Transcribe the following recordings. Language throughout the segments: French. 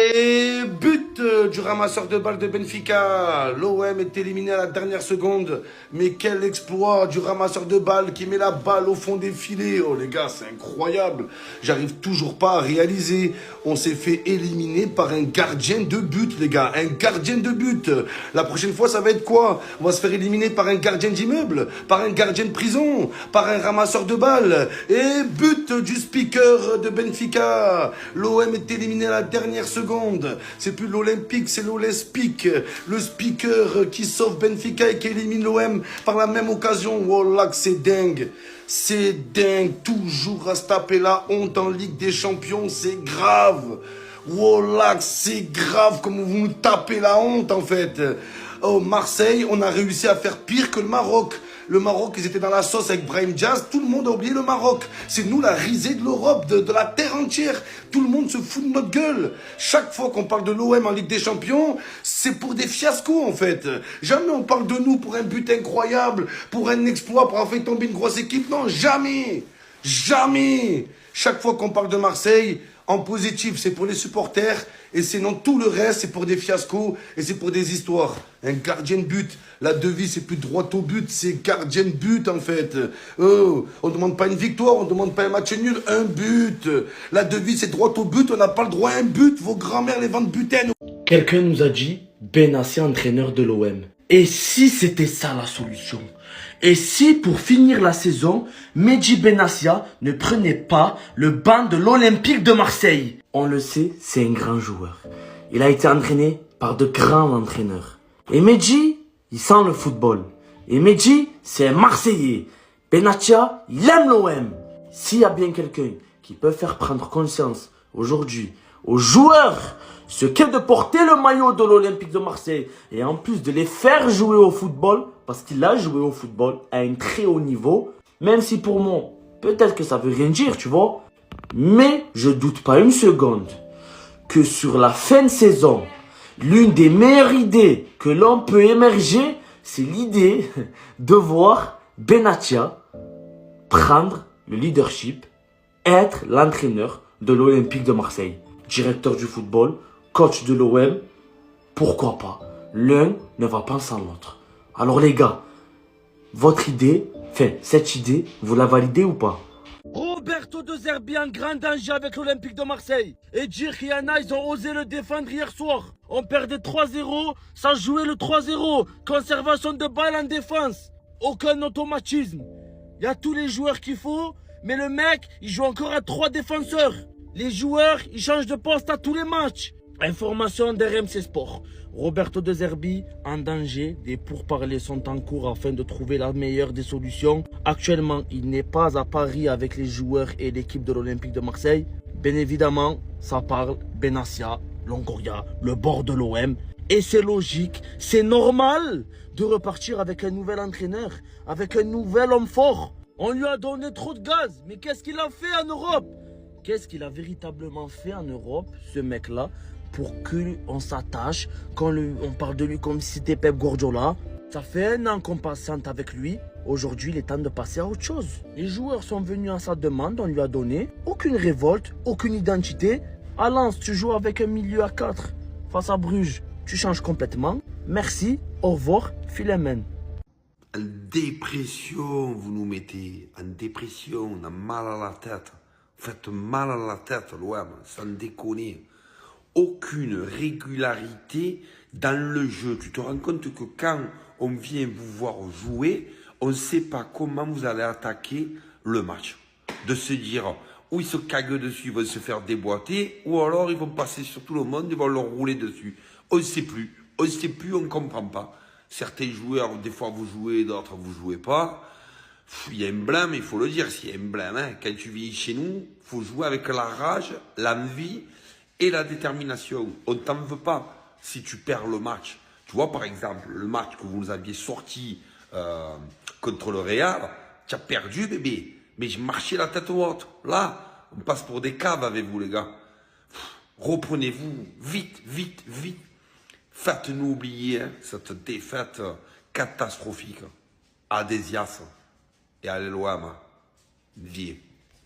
Et but du ramasseur de balles de Benfica. L'OM est éliminé à la dernière seconde. Mais quel exploit du ramasseur de balles qui met la balle au fond des filets. Oh les gars, c'est incroyable. J'arrive toujours pas à réaliser. On s'est fait éliminer par un gardien de but, les gars. Un gardien de but. La prochaine fois, ça va être quoi? On va se faire éliminer par un gardien d'immeuble, par un gardien de prison, par un ramasseur de balles. Et but du speaker de Benfica. L'OM est éliminé à la dernière seconde. C'est plus l'Olympique, c'est l'Olespeak. Le speaker qui sauve Benfica et qui élimine l'OM par la même occasion. Wallah, c'est dingue. C'est dingue. Toujours à se taper la honte en Ligue des Champions. C'est grave. Wallah, c'est grave comme vous nous tapez la honte en fait. Oh, Marseille, on a réussi à faire pire que le Maroc. Le Maroc, ils étaient dans la sauce avec Brahim Diaz. Tout le monde a oublié le Maroc. C'est nous la risée de l'Europe, de la terre entière. Tout le monde se fout de notre gueule. Chaque fois qu'on parle de l'OM en Ligue des Champions, c'est pour des fiascos en fait. Jamais on parle de nous pour un but incroyable, pour un exploit, pour avoir fait tomber une grosse équipe. Non, jamais. Jamais. Chaque fois qu'on parle de Marseille, en positif, c'est pour les supporters. Et sinon, tout le reste, c'est pour des fiascos et c'est pour des histoires. Un gardien de but. La devise, c'est plus droit au but, c'est gardien de but, en fait. Oh, on ne demande pas une victoire, on ne demande pas un match nul, un but. La devise, c'est droit au but, on n'a pas le droit à un but. Vos grands-mères les vendent butaines. Quelqu'un nous a dit Benassi entraîneur de l'OM. Et si c'était ça la solution? Et si pour finir la saison, Mehdi Benassia ne prenait pas le banc de l'Olympique de Marseille? On le sait, c'est un grand joueur. Il a été entraîné par de grands entraîneurs. Et Mehdi, il sent le football. Et Mehdi, c'est un Marseillais. Benassia, il aime l'OM. S'il y a bien quelqu'un qui peut faire prendre conscience aujourd'hui aux joueurs ce qu'est de porter le maillot de l'Olympique de Marseille et en plus de les faire jouer au football, parce qu'il a joué au football à un très haut niveau, même si pour moi, peut-être que ça veut rien dire, tu vois, mais je doute pas une seconde que sur la fin de saison, l'une des meilleures idées que l'on peut émerger, c'est l'idée de voir Benassia prendre le leadership, être l'entraîneur de l'Olympique de Marseille. Directeur du football, coach de l'OM, pourquoi pas? L'un ne va pas sans l'autre. Alors les gars, votre idée, cette idée, vous la validez ou pas? Roberto De Zerbi en grand danger avec l'Olympique de Marseille. Et Djirhiana, ils ont osé le défendre hier soir. On perdait 3-0 sans jouer le 3-0. Conservation de balle en défense. Aucun automatisme. Il y a tous les joueurs qu'il faut, mais le mec, il joue encore à 3 défenseurs. Les joueurs, ils changent de poste à tous les matchs. Information d'RMC Sport. Roberto De Zerbi en danger. Des pourparlers sont en cours afin de trouver la meilleure des solutions. Actuellement, il n'est pas à Paris avec les joueurs et l'équipe de l'Olympique de Marseille. Bien évidemment, ça parle Benassia, Longoria, le bord de l'OM. Et c'est logique, c'est normal de repartir avec un nouvel entraîneur, avec un nouvel homme fort. On lui a donné trop de gaz, mais qu'est-ce qu'il a fait en Europe? Qu'est-ce qu'il a véritablement fait en Europe, ce mec-là, pour qu'on s'attache, on parle de lui comme si c'était Pep Guardiola? Ça fait un an qu'on patiente avec lui. Aujourd'hui, il est temps de passer à autre chose. Les joueurs sont venus à sa demande, on lui a donné. Aucune révolte, aucune identité. À Lens, tu joues avec un milieu à 4. Face à Bruges, tu changes complètement. Merci, au revoir, Philemon. En dépression, vous nous mettez. En dépression, on a mal à la tête. Faites mal à la tête, l'OM, sans déconner. Aucune régularité dans le jeu. Tu te rends compte que quand on vient vous voir jouer, on ne sait pas comment vous allez attaquer le match. De se dire, ou ils se caguent dessus, ils vont se faire déboîter, ou alors ils vont passer sur tout le monde, ils vont leur rouler dessus. On ne sait plus. On ne sait plus, on ne comprend pas. Certains joueurs, des fois vous jouez, d'autres vous ne jouez pas. Il y a un blâme, il faut le dire, s'il y a un blâme. Hein. Quand tu vis chez nous, il faut jouer avec la rage, l'envie et la détermination. On ne t'en veut pas si tu perds le match. Tu vois, par exemple, le match que vous nous aviez sorti contre le Real, tu as perdu, bébé. Mais je marchais la tête haute. Là, on passe pour des caves avec vous, les gars. Reprenez-vous, vite, vite, vite. Faites-nous oublier cette défaite catastrophique. Adesias. Et allez l'OM, vieux.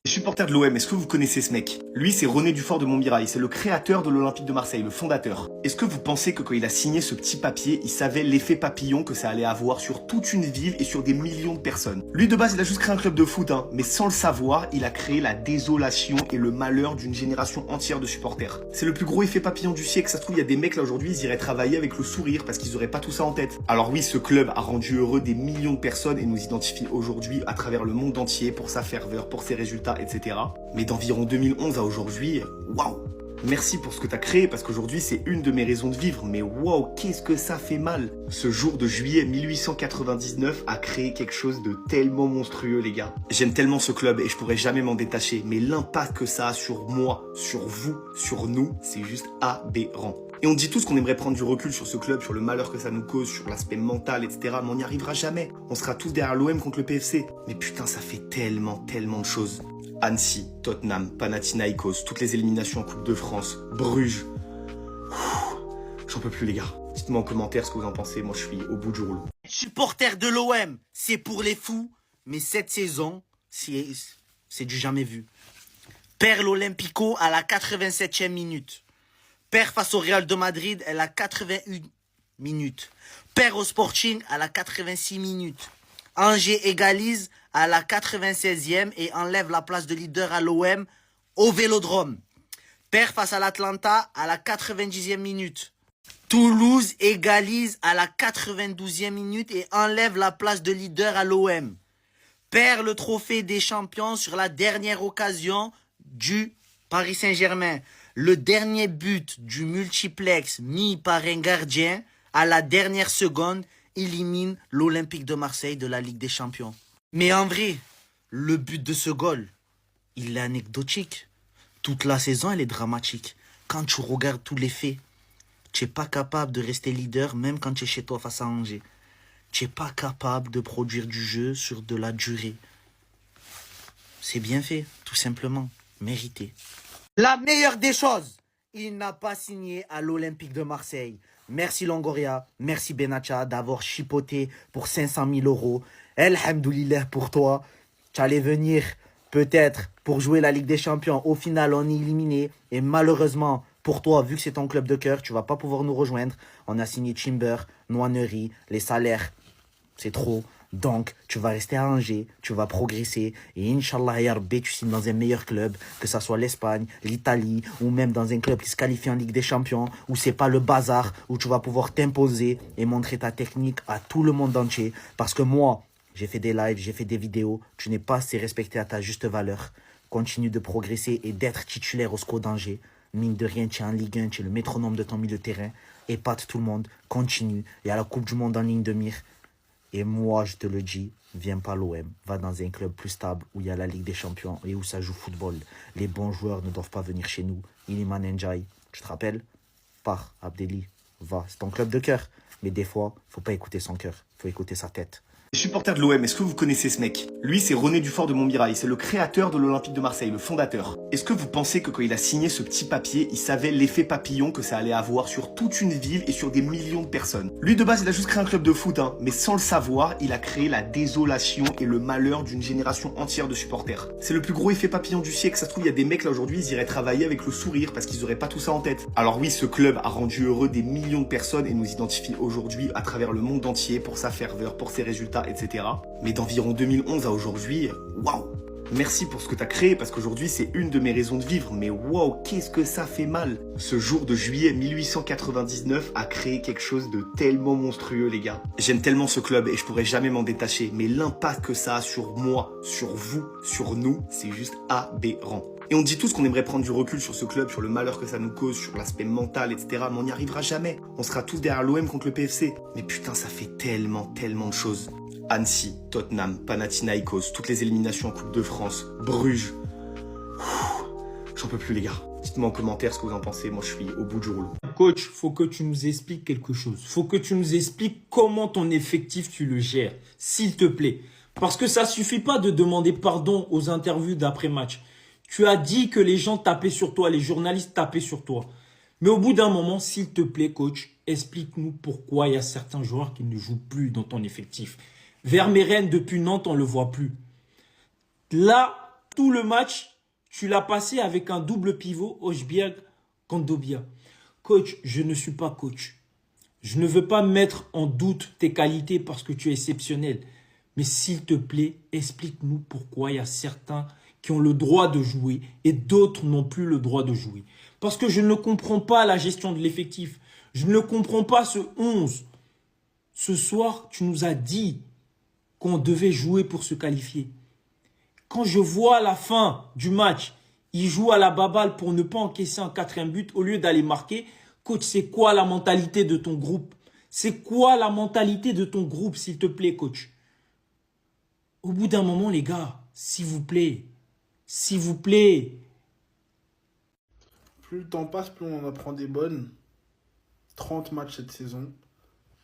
Supporter de l'OM, est-ce que vous connaissez ce mec? Lui, c'est René Dufort de Montmirail, c'est le créateur de l'Olympique de Marseille, le fondateur. Est-ce que vous pensez que quand il a signé ce petit papier, il savait l'effet papillon que ça allait avoir sur toute une ville et sur des millions de personnes? Lui, de base, il a juste créé un club de foot, mais sans le savoir, il a créé la désolation et le malheur d'une génération entière de supporters. C'est le plus gros effet papillon du siècle. Ça se trouve, il y a des mecs là aujourd'hui, ils iraient travailler avec le sourire parce qu'ils auraient pas tout ça en tête. Alors oui, ce club a rendu heureux des millions de personnes et nous identifie aujourd'hui à travers le monde entier pour sa ferveur, pour ses résultats, etc. Mais d'environ 2011 à aujourd'hui, waouh! Merci pour ce que t'as créé parce qu'aujourd'hui c'est une de mes raisons de vivre. Mais waouh, qu'est-ce que ça fait mal! Ce jour de juillet 1899 a créé quelque chose de tellement monstrueux, les gars. J'aime tellement ce club et je pourrais jamais m'en détacher. Mais l'impact que ça a sur moi, sur vous, sur nous, c'est juste aberrant. Et on dit tous qu'on aimerait prendre du recul sur ce club, sur le malheur que ça nous cause, sur l'aspect mental, etc. Mais on n'y arrivera jamais. On sera tous derrière l'OM contre le PFC. Mais putain, ça fait tellement de choses. Annecy, Tottenham, Panathinaikos, toutes les éliminations en Coupe de France, Bruges. J'en peux plus, les gars. Dites-moi en commentaire ce que vous en pensez. Moi, je suis au bout du rouleau. Supporter de l'OM, c'est pour les fous. Mais cette saison, c'est du jamais vu. Perd l'Olympico à la 87e minute. Perd face au Real de Madrid à la 81 minutes. Perd au Sporting à la 86 minutes. Angers égalise à la 96e et enlève la place de leader à l'OM au Vélodrome. Perd face à l'Atlanta à la 90e minute. Toulouse égalise à la 92e minute et enlève la place de leader à l'OM. Perd le trophée des champions sur la dernière occasion du Paris Saint-Germain. Le dernier but du multiplex mis par un gardien à la dernière seconde élimine l'Olympique de Marseille de la Ligue des Champions. Mais en vrai, le but de ce goal, il est anecdotique. Toute la saison, elle est dramatique. Quand tu regardes tous les faits, tu n'es pas capable de rester leader même quand tu es chez toi face à Angers. Tu n'es pas capable de produire du jeu sur de la durée. C'est bien fait, tout simplement. Mérité. La meilleure des choses, il n'a pas signé à l'Olympique de Marseille. Merci Longoria, merci Benatia d'avoir chipoté pour 500 000 euros. Elhamdoulilah pour toi. Tu allais venir peut-être pour jouer la Ligue des Champions. Au final, on est éliminé. Et malheureusement, pour toi, vu que c'est ton club de cœur, tu vas pas pouvoir nous rejoindre. On a signé Timber, Noinerie, les salaires, c'est trop. Donc, tu vas rester à Angers, tu vas progresser. Et Inch'Allah, ya Rabbi, tu signes dans un meilleur club, que ça soit l'Espagne, l'Italie, ou même dans un club qui se qualifie en Ligue des Champions, où c'est pas le bazar, où tu vas pouvoir t'imposer et montrer ta technique à tout le monde entier. Parce que moi, j'ai fait des lives, j'ai fait des vidéos, tu n'es pas assez respecté à ta juste valeur. Continue de progresser et d'être titulaire au SCO d'Angers. Mine de rien, tu es en Ligue 1, tu es le métronome de ton milieu de terrain. Épate tout le monde, continue. Et à la Coupe du Monde en ligne de mire. Et moi, je te le dis, viens pas à l'OM. Va dans un club plus stable où il y a la Ligue des Champions et où ça joue football. Les bons joueurs ne doivent pas venir chez nous. Iliman Ndiaye, tu te rappelles? Pars, Abdelli, va. C'est ton club de cœur. Mais des fois, faut pas écouter son cœur. Faut écouter sa tête. Supporter de l'OM, est-ce que vous connaissez ce mec? Lui, c'est René Dufort de Montmirail, c'est le créateur de l'Olympique de Marseille, le fondateur. Est-ce que vous pensez que quand il a signé ce petit papier, il savait l'effet papillon que ça allait avoir sur toute une ville et sur des millions de personnes? Lui, de base, il a juste créé un club de foot, mais sans le savoir, il a créé la désolation et le malheur d'une génération entière de supporters. C'est le plus gros effet papillon du siècle. Ça se trouve, il y a des mecs là aujourd'hui, ils iraient travailler avec le sourire parce qu'ils auraient pas tout ça en tête. Alors oui, ce club a rendu heureux des millions de personnes et nous identifie aujourd'hui à travers le monde entier pour sa ferveur, pour ses résultats, etc. Mais d'environ 2011 à aujourd'hui, waouh! Merci pour ce que t'as créé parce qu'aujourd'hui c'est une de mes raisons de vivre. Mais waouh, qu'est-ce que ça fait mal! Ce jour de juillet 1899 a créé quelque chose de tellement monstrueux, les gars. J'aime tellement ce club et je pourrais jamais m'en détacher. Mais l'impact que ça a sur moi, sur vous, sur nous, c'est juste aberrant. Et on dit tous qu'on aimerait prendre du recul sur ce club, sur le malheur que ça nous cause, sur l'aspect mental, etc. Mais on n'y arrivera jamais. On sera tous derrière l'OM contre le PFC. Mais putain, ça fait tellement de choses. Annecy, Tottenham, Panathinaikos, toutes les éliminations en Coupe de France, Bruges. J'en peux plus, les gars. Dites-moi en commentaire ce que vous en pensez. Moi, je suis au bout du rouleau. Coach, faut que tu nous expliques quelque chose. Faut que tu nous expliques comment ton effectif, tu le gères. S'il te plaît. Parce que ça suffit pas de demander pardon aux interviews d'après-match. Tu as dit que les gens tapaient sur toi, les journalistes tapaient sur toi. Mais au bout d'un moment, s'il te plaît, coach, explique-nous pourquoi il y a certains joueurs qui ne jouent plus dans ton effectif. Vermeeren, depuis Nantes, on ne le voit plus. Là, tout le match, Tu l'as passé avec un double pivot, Hojbjerg, Kondogbia. Coach, je ne suis pas coach. Je ne veux pas mettre en doute tes qualités parce que tu es exceptionnel. Mais s'il te plaît, explique-nous pourquoi il y a certains qui ont le droit de jouer et d'autres n'ont plus le droit de jouer. Parce que je ne comprends pas la gestion de l'effectif. Je ne comprends pas ce 11. Ce soir, tu nous as dit qu'on devait jouer pour se qualifier. Quand je vois à la fin du match, il joue à la baballe pour ne pas encaisser un 4e but au lieu d'aller marquer. Coach, c'est quoi la mentalité de ton groupe? C'est quoi la mentalité de ton groupe, s'il te plaît, coach? Au bout d'un moment, les gars, s'il vous plaît, s'il vous plaît. Plus le temps passe, plus on en apprend des bonnes. 30 matchs cette saison,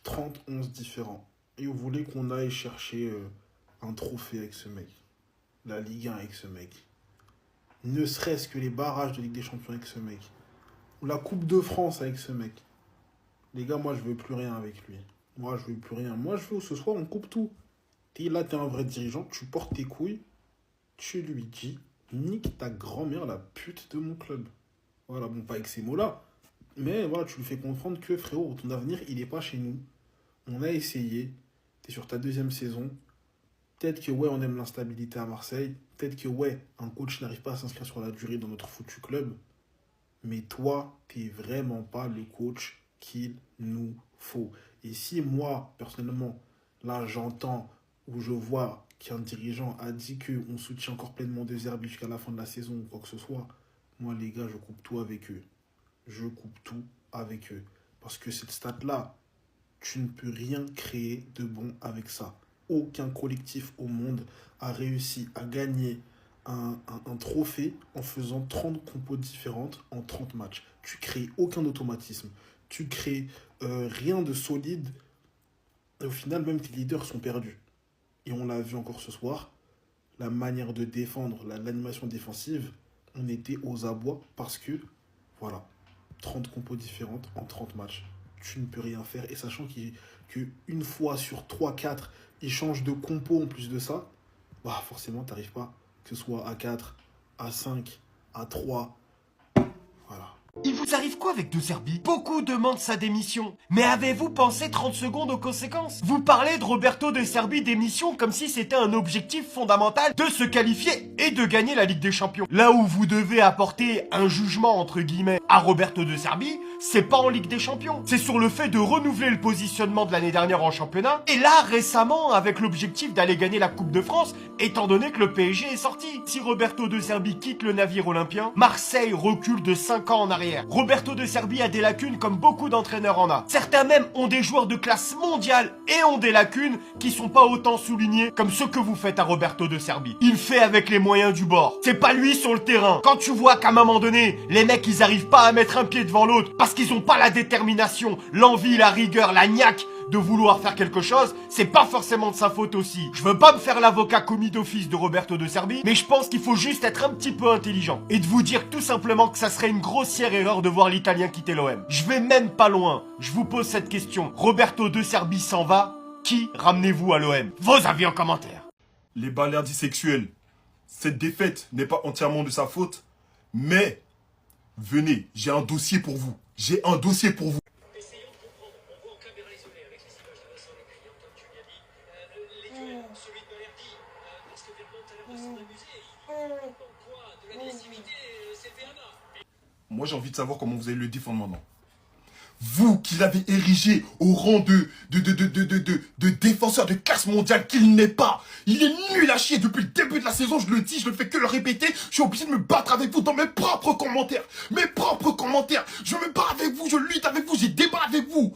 30 11 différents. Et vous voulez qu'on aille chercher un trophée avec ce mec. La Ligue 1 avec ce mec. Ne serait-ce que les barrages de Ligue des Champions avec ce mec. Ou la Coupe de France avec ce mec. Les gars, moi, je veux plus rien avec lui. Moi, je veux plus rien. Moi, je veux ce soir, on coupe tout. Là, t'es un vrai dirigeant, tu portes tes couilles, tu lui dis, nique ta grand-mère, la pute de mon club. Voilà, bon, pas avec ces mots-là. Mais voilà, tu lui fais comprendre que, frérot, ton avenir, il n'est pas chez nous. On a essayé. T'es sur ta 2e saison. Peut-être que, ouais, on aime l'instabilité à Marseille. Peut-être que, ouais, un coach n'arrive pas à s'inscrire sur la durée dans notre foutu club. Mais toi, t'es vraiment pas le coach qu'il nous faut. Et si moi, personnellement, là, j'entends ou je vois qu'un dirigeant a dit qu'on soutient encore pleinement De Zerbi jusqu'à la fin de la saison ou quoi que ce soit, moi, les gars, je coupe tout avec eux. Je coupe tout avec eux. Parce que cette stat-là, tu ne peux rien créer de bon avec ça. Aucun collectif au monde a réussi à gagner un trophée en faisant 30 compos différentes en 30 matchs. Tu crées aucun automatisme. Tu crées rien de solide. Et au final, même tes leaders sont perdus. Et on l'a vu encore ce soir. La manière de défendre, l'animation défensive, on était aux abois parce que, voilà, 30 compos différentes en 30 matchs. Tu ne peux rien faire. Et sachant qu'une fois sur 3-4, ils changent de compo en plus de ça, bah forcément, tu n'arrives pas. Que ce soit à 4, à 5, à 3. Voilà. Il vous arrive quoi avec De Zerbi? Beaucoup demandent sa démission. Mais avez-vous pensé 30 secondes aux conséquences? Vous parlez de Roberto De Zerbi démission comme si c'était un objectif fondamental de se qualifier et de gagner la Ligue des Champions. Là où vous devez apporter un jugement entre guillemets à Roberto De Zerbi, c'est pas en Ligue des Champions. C'est sur le fait de renouveler le positionnement de l'année dernière en championnat. Et là, récemment, avec l'objectif d'aller gagner la Coupe de France, étant donné que le PSG est sorti. Si Roberto De Zerbi quitte le navire olympien, Marseille recule de 5 ans en arrière. Roberto De Zerbi a des lacunes comme beaucoup d'entraîneurs en a. Certains même ont des joueurs de classe mondiale et ont des lacunes qui sont pas autant soulignées comme ce que vous faites à Roberto De Zerbi. Il fait avec les moyens du bord. C'est pas lui sur le terrain. Quand tu vois qu'à un moment donné, les mecs ils arrivent pas à mettre un pied devant l'autre parce qu'ils ont pas la détermination, l'envie, la rigueur, la niaque de vouloir faire quelque chose, c'est pas forcément de sa faute aussi. Je veux pas me faire l'avocat commis d'office de Roberto De Zerbi, mais je pense qu'il faut juste être un petit peu intelligent et de vous dire tout simplement que ça serait une grossière erreur de voir l'Italien quitter l'OM. Je vais même pas loin. Je vous pose cette question. Roberto De Zerbi s'en va. Qui ramenez-vous à l'OM? Vos avis en commentaire. Les balerdies sexuels. Cette défaite n'est pas entièrement de sa faute, mais venez, j'ai un dossier pour vous. J'ai un dossier pour vous. Essayons de comprendre. On voit en caméra isolée avec les images de Vincent Lécriant, comme tu l'as dit. Les duels, celui de Balerdi, parce que Vermont a l'impression d'amuser. Il quoi? De l'agressivité, c'est le VMA. Moi, j'ai envie de savoir comment vous allez le défendre maintenant. Vous qui l'avez érigé au rang de défenseur de classe mondiale qu'il n'est pas. Il est nul à chier depuis le début de la saison, je le dis, je ne fais que le répéter. Je suis obligé de me battre avec vous dans mes propres commentaires. Mes propres commentaires. Je me bats avec vous, je lutte avec vous, j'ai débat avec vous.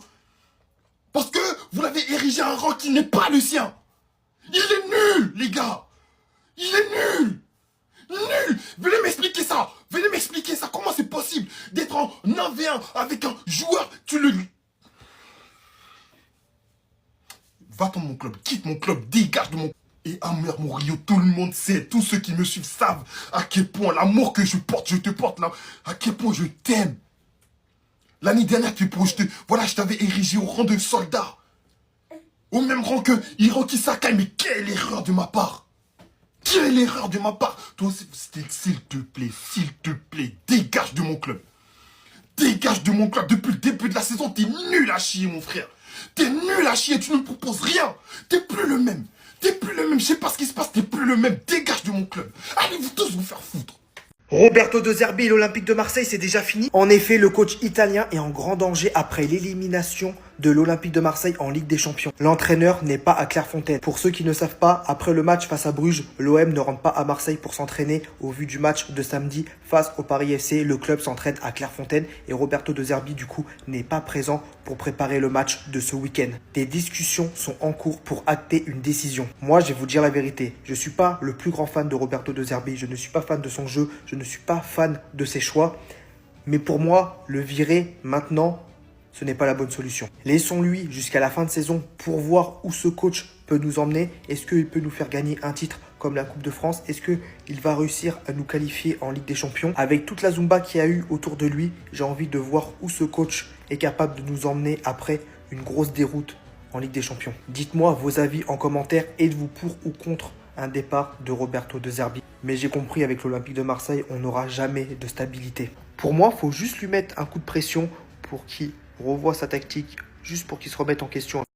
Parce que vous l'avez érigé à un rang qui n'est pas le sien. Il est nul, les gars. Il est nul. Nul. Venez m'expliquer ça. Venez m'expliquer ça. Comment c'est possible d'être en 1v1 avec un joueur, tu le... Va dans mon club, quitte mon club, dégage de mon... Et Amer Murillo, tout le monde sait, tous ceux qui me suivent savent à quel point l'amour que je porte, je te porte là, à quel point je t'aime. L'année dernière, je t'avais érigé au rang de soldat. Au même rang que Hiroki Sakai, mais quelle erreur de ma part. Quelle erreur de ma part. Toi aussi, s'il te plaît, dégage de mon club. Dégage de mon club. Depuis le début de la saison, t'es nul à chier, mon frère. T'es nul à chier, tu ne me proposes rien. T'es plus le même. Je sais pas ce qui se passe, t'es plus le même. Dégage de mon club. Allez vous tous vous faire foutre. Roberto De Zerbi et l'Olympique de Marseille, c'est déjà fini. En effet, le coach italien est en grand danger après l'élimination de l'Olympique de Marseille en Ligue des Champions. L'entraîneur n'est pas à Clairefontaine. Pour ceux qui ne savent pas, après le match face à Bruges, l'OM ne rentre pas à Marseille pour s'entraîner. Au vu du match de samedi face au Paris FC, le club s'entraîne à Clairefontaine et Roberto De Zerbi, du coup, n'est pas présent pour préparer le match de ce week-end. Des discussions sont en cours pour acter une décision. Moi, je vais vous dire la vérité. Je ne suis pas le plus grand fan de Roberto De Zerbi. Je ne suis pas fan de son jeu. Je ne suis pas fan de ses choix. Mais pour moi, le virer maintenant, ce n'est pas la bonne solution. Laissons-lui jusqu'à la fin de saison pour voir où ce coach peut nous emmener. Est-ce qu'il peut nous faire gagner un titre comme la Coupe de France? Est-ce qu'il va réussir à nous qualifier en Ligue des Champions? Avec toute la Zumba qu'il y a eu autour de lui, j'ai envie de voir où ce coach est capable de nous emmener après une grosse déroute en Ligue des Champions. Dites-moi vos avis en commentaire. Êtes-vous pour ou contre un départ de Roberto De Zerbi? Mais j'ai compris, avec l'Olympique de Marseille, on n'aura jamais de stabilité. Pour moi, il faut juste lui mettre un coup de pression pour qu'il revoie sa tactique, juste pour qu'il se remette en question.